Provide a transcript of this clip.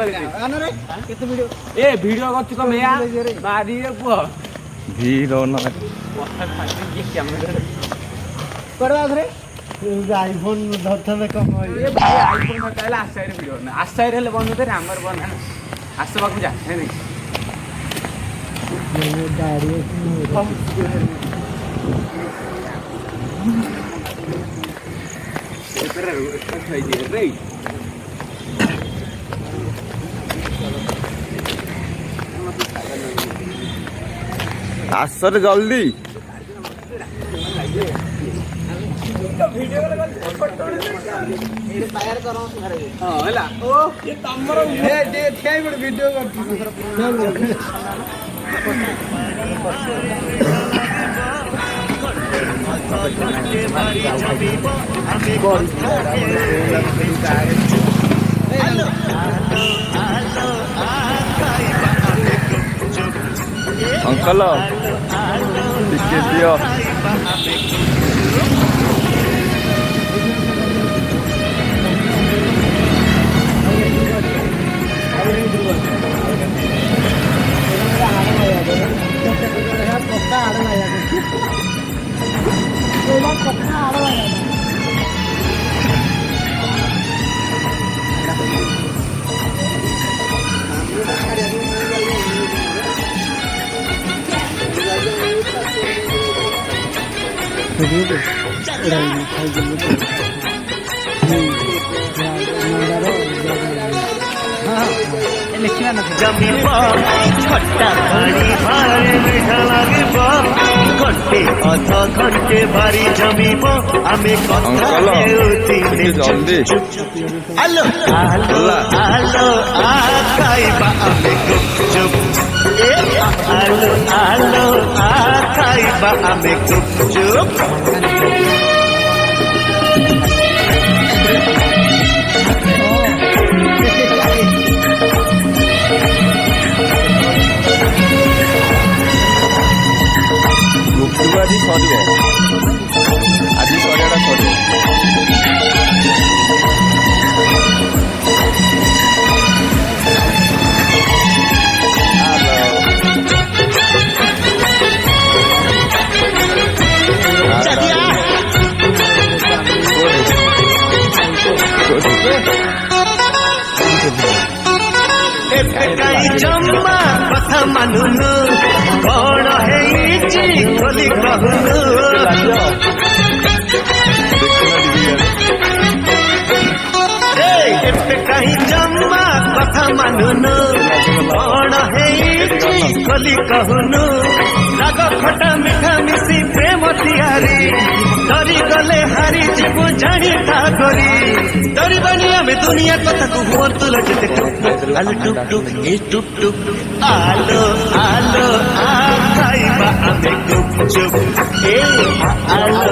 ए video करछु कम या मारी रे पुआ ভিড় না करवा रे आईफोन धरथले कम ए भाई आईफोन मताला आसाय रे वीडियो ना आसाय रे बंद करे हमर बना आसबा को जा है नहीं गाड़ी रे खाई दे रे আসর জলদি अंकल ଟିକେ ଦିଅ जमीब खट्टा पानी भारी मीठा लागिब घंटे अध घंटे भारी जमीब आमे कथा हेउथिले जल्दी आलो आलो आलो आ खाइबा आमे गुपचुप ए आलो आलो आ खाइबा आमे गुपचुप ଗୁପଚୁପ ଆଜି ସରିବ ଆଜି ସରିଆଟା ସରିବ जम्मा कथा मानुनु कौन है खोली कहूनु कहीं जम्मा कथा मानुनु कौन है खोली कहूनु राग खटा मिठा मिसी प्रेम तिहारी डरी गले हारी जीवु जानी था करी डरी बनी आमे दुनिया कथा को हुअन्तु लजते आलो टुक टुक ए टुक टुक आलो आलो आ खाइबा आमे गुपचुप ए आलो